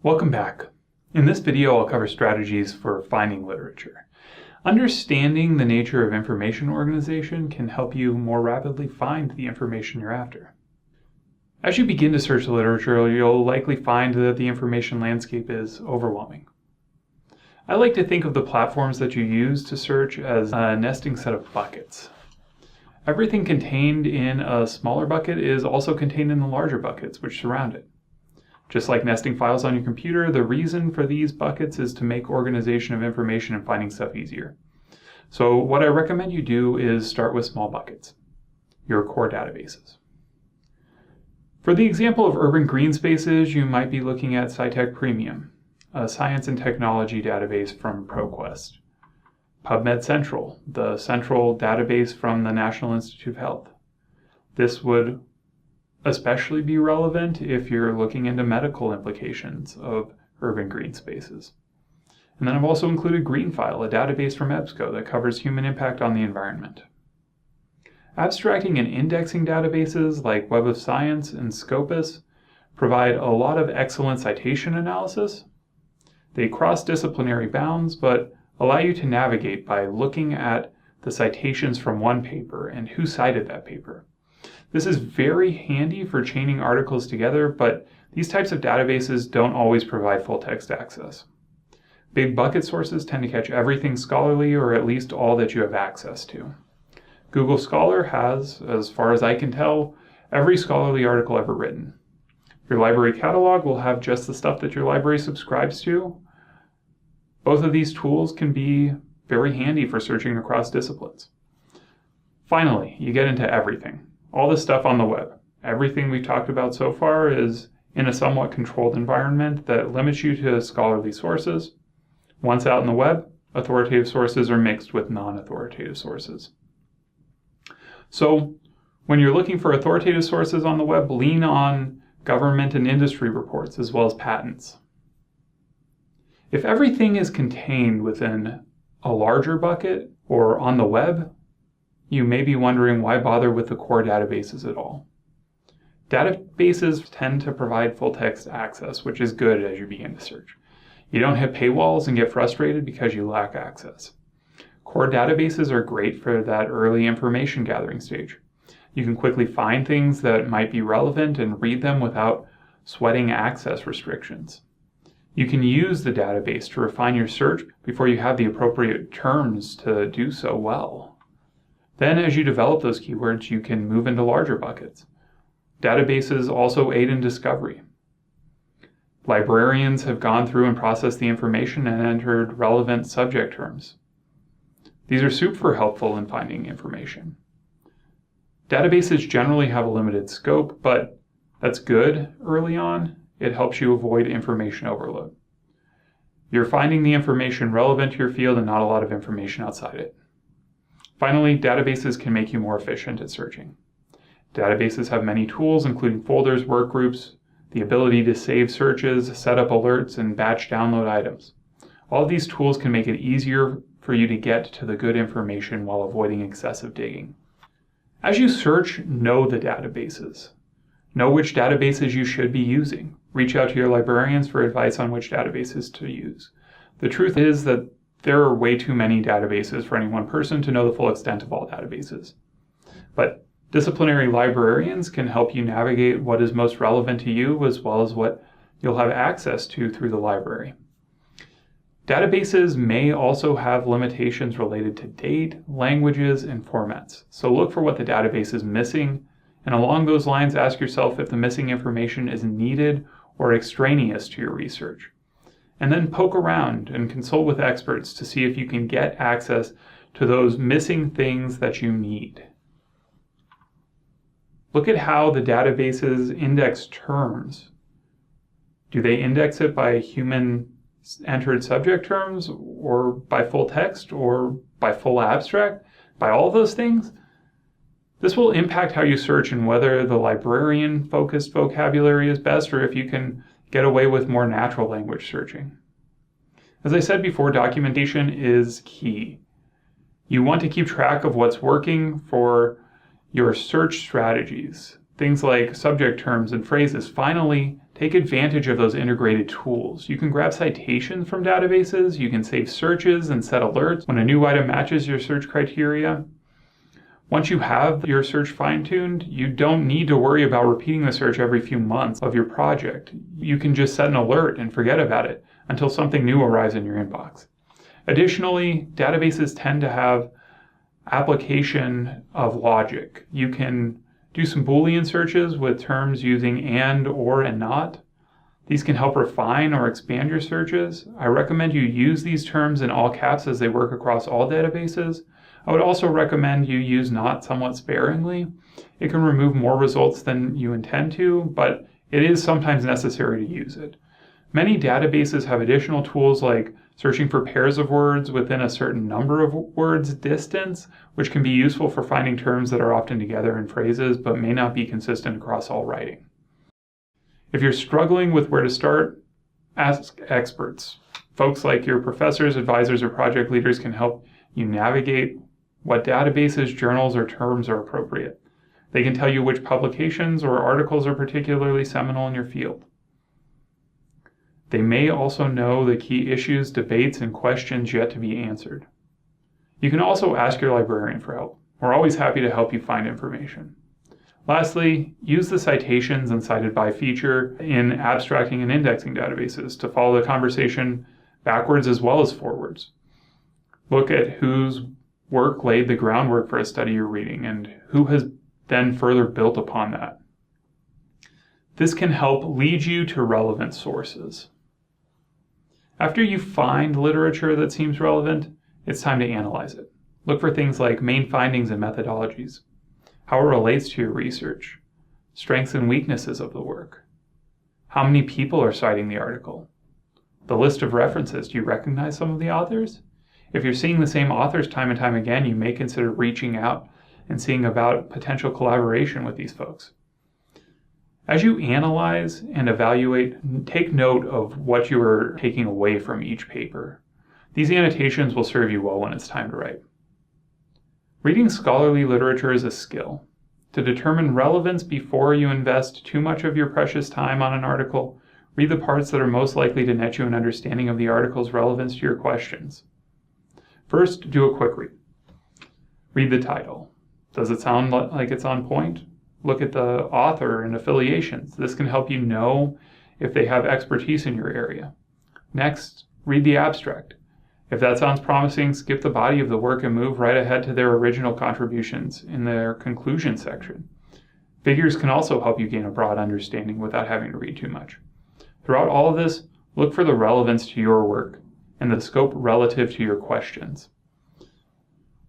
Welcome back. In this video, I'll cover strategies for finding literature. Understanding the nature of information organization can help you more rapidly find the information you're after. As you begin to search the literature, you'll likely find that the information landscape is overwhelming. I like to think of the platforms that you use to search as a nesting set of buckets. Everything contained in a smaller bucket is also contained in the larger buckets which surround it. Just like nesting files on your computer, the reason for these buckets is to make organization of information and finding stuff easier. So what I recommend you do is start with small buckets, your core databases. For the example of urban green spaces, you might be looking at SciTech Premium, a science and technology database from ProQuest. PubMed Central, the central database from the National Institute of Health. This would especially be relevant if you're looking into medical implications of urban green spaces. And then I've also included GreenFile, a database from EBSCO that covers human impact on the environment. Abstracting and indexing databases like Web of Science and Scopus provide a lot of excellent citation analysis. They cross disciplinary bounds, but allow you to navigate by looking at the citations from one paper and who cited that paper. This is very handy for chaining articles together, but these types of databases don't always provide full text access. Big bucket sources tend to catch everything scholarly, or at least all that you have access to. Google Scholar has, as far as I can tell, every scholarly article ever written. Your library catalog will have just the stuff that your library subscribes to. Both of these tools can be very handy for searching across disciplines. Finally, you get into everything. All the stuff on the web. Everything we've talked about so far is in a somewhat controlled environment that limits you to scholarly sources. Once out in the web, authoritative sources are mixed with non-authoritative sources. So when you're looking for authoritative sources on the web, lean on government and industry reports as well as patents. If everything is contained within a larger bucket or on the web, you may be wondering why bother with the core databases at all. Databases tend to provide full text access, which is good as you begin to search. You don't hit paywalls and get frustrated because you lack access. Core databases are great for that early information gathering stage. You can quickly find things that might be relevant and read them without sweating access restrictions. You can use the database to refine your search before you have the appropriate terms to do so well. Then as you develop those keywords, you can move into larger buckets. Databases also aid in discovery. Librarians have gone through and processed the information and entered relevant subject terms. These are super helpful in finding information. Databases generally have a limited scope, but that's good early on. It helps you avoid information overload. You're finding the information relevant to your field and not a lot of information outside it. Finally, databases can make you more efficient at searching. Databases have many tools, including folders, workgroups, the ability to save searches, set up alerts, and batch download items. All of these tools can make it easier for you to get to the good information while avoiding excessive digging. As you search, know the databases. Know which databases you should be using. Reach out to your librarians for advice on which databases to use. The truth is that there are way too many databases for any one person to know the full extent of all databases. But disciplinary librarians can help you navigate what is most relevant to you as well as what you'll have access to through the library. Databases may also have limitations related to date, languages, and formats. So look for what the database is missing, and along those lines ask yourself if the missing information is needed or extraneous to your research. And then poke around and consult with experts to see if you can get access to those missing things that you need. Look at how the databases index terms. Do they index it by human entered subject terms, or by full text, or by full abstract? By all those things? This will impact how you search and whether the librarian-focused vocabulary is best, or if you can get away with more natural language searching. As I said before, documentation is key. You want to keep track of what's working for your search strategies. Things like subject terms and phrases. Finally, take advantage of those integrated tools. You can grab citations from databases, you can save searches and set alerts when a new item matches your search criteria. Once you have your search fine-tuned, you don't need to worry about repeating the search every few months of your project. You can just set an alert and forget about it until something new arrives in your inbox. Additionally, databases tend to have application of logic. You can do some Boolean searches with terms using and, or, and not. These can help refine or expand your searches. I recommend you use these terms in all caps as they work across all databases. I would also recommend you use not somewhat sparingly. It can remove more results than you intend to, but it is sometimes necessary to use it. Many databases have additional tools like searching for pairs of words within a certain number of words distance, which can be useful for finding terms that are often together in phrases but may not be consistent across all writing. If you're struggling with where to start, ask experts. Folks like your professors, advisors, or project leaders can help you navigate what databases, journals, or terms are appropriate. They can tell you which publications or articles are particularly seminal in your field. They may also know the key issues, debates, and questions yet to be answered. You can also ask your librarian for help. We're always happy to help you find information. Lastly, use the citations and cited by feature in abstracting and indexing databases to follow the conversation backwards as well as forwards. Look at whose work laid the groundwork for a study you're reading and who has then further built upon that. This can help lead you to relevant sources. After you find literature that seems relevant, it's time to analyze it. Look for things like main findings and methodologies, how it relates to your research, strengths and weaknesses of the work, how many people are citing the article, the list of references. Do you recognize some of the authors? If you're seeing the same authors time and time again, you may consider reaching out and seeing about potential collaboration with these folks. As you analyze and evaluate, take note of what you are taking away from each paper. These annotations will serve you well when it's time to write. Reading scholarly literature is a skill. To determine relevance before you invest too much of your precious time on an article, read the parts that are most likely to net you an understanding of the article's relevance to your questions. First, do a quick read. Read the title. Does it sound like it's on point? Look at the author and affiliations. This can help you know if they have expertise in your area. Next, read the abstract. If that sounds promising, skip the body of the work and move right ahead to their original contributions in their conclusion section. Figures can also help you gain a broad understanding without having to read too much. Throughout all of this, look for the relevance to your work and the scope relative to your questions.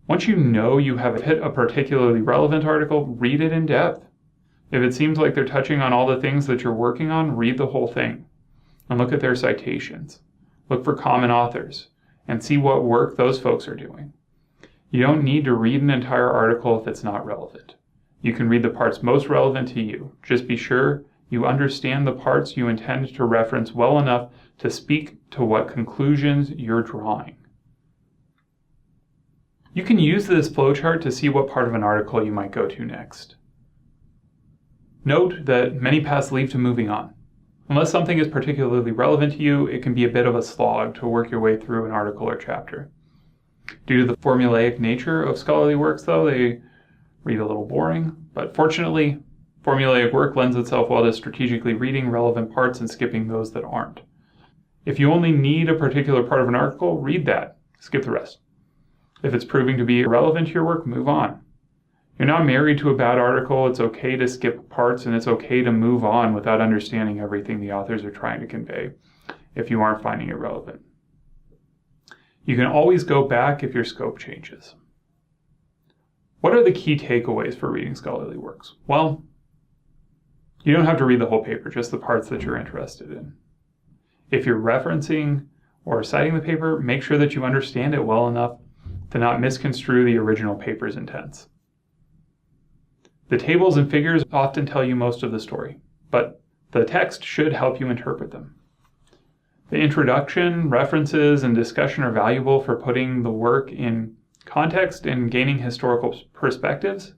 Once you know you have hit a particularly relevant article, read it in depth. If it seems like they're touching on all the things that you're working on, read the whole thing and look at their citations. Look for common authors and see what work those folks are doing. You don't need to read an entire article if it's not relevant. You can read the parts most relevant to you. Just be sure you understand the parts you intend to reference well enough to speak to what conclusions you're drawing. You can use this flowchart to see what part of an article you might go to next. Note that many paths lead to moving on. Unless something is particularly relevant to you, it can be a bit of a slog to work your way through an article or chapter. Due to the formulaic nature of scholarly works, though, they read a little boring, but fortunately, formulaic work lends itself well to strategically reading relevant parts and skipping those that aren't. If you only need a particular part of an article, read that. Skip the rest. If it's proving to be irrelevant to your work, move on. You're not married to a bad article. It's okay to skip parts, and it's okay to move on without understanding everything the authors are trying to convey if you aren't finding it relevant. You can always go back if your scope changes. What are the key takeaways for reading scholarly works? Well, you don't have to read the whole paper, just the parts that you're interested in. If you're referencing or citing the paper, make sure that you understand it well enough to not misconstrue the original paper's intents. The tables and figures often tell you most of the story, but the text should help you interpret them. The introduction, references, and discussion are valuable for putting the work in context and gaining historical perspectives.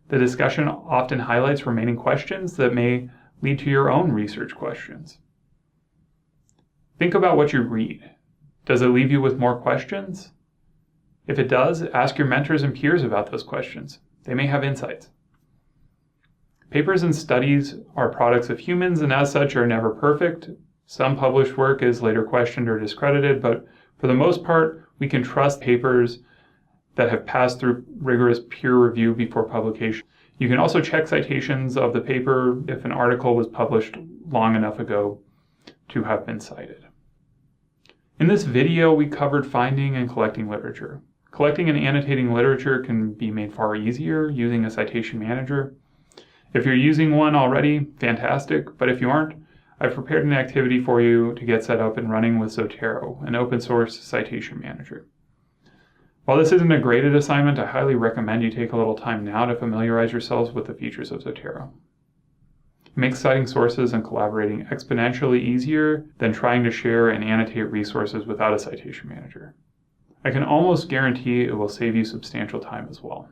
The discussion often highlights remaining questions that may lead to your own research questions. Think about what you read. Does it leave you with more questions? If it does, ask your mentors and peers about those questions. They may have insights. Papers and studies are products of humans and as such are never perfect. Some published work is later questioned or discredited, but for the most part, we can trust papers that have passed through rigorous peer review before publication. You can also check citations of the paper if an article was published long enough ago to have been cited. In this video, we covered finding and collecting literature. Collecting and annotating literature can be made far easier using a citation manager. If you're using one already, fantastic, but if you aren't, I've prepared an activity for you to get set up and running with Zotero, an open source citation manager. While this isn't a graded assignment, I highly recommend you take a little time now to familiarize yourselves with the features of Zotero. It makes citing sources and collaborating exponentially easier than trying to share and annotate resources without a citation manager. I can almost guarantee it will save you substantial time as well.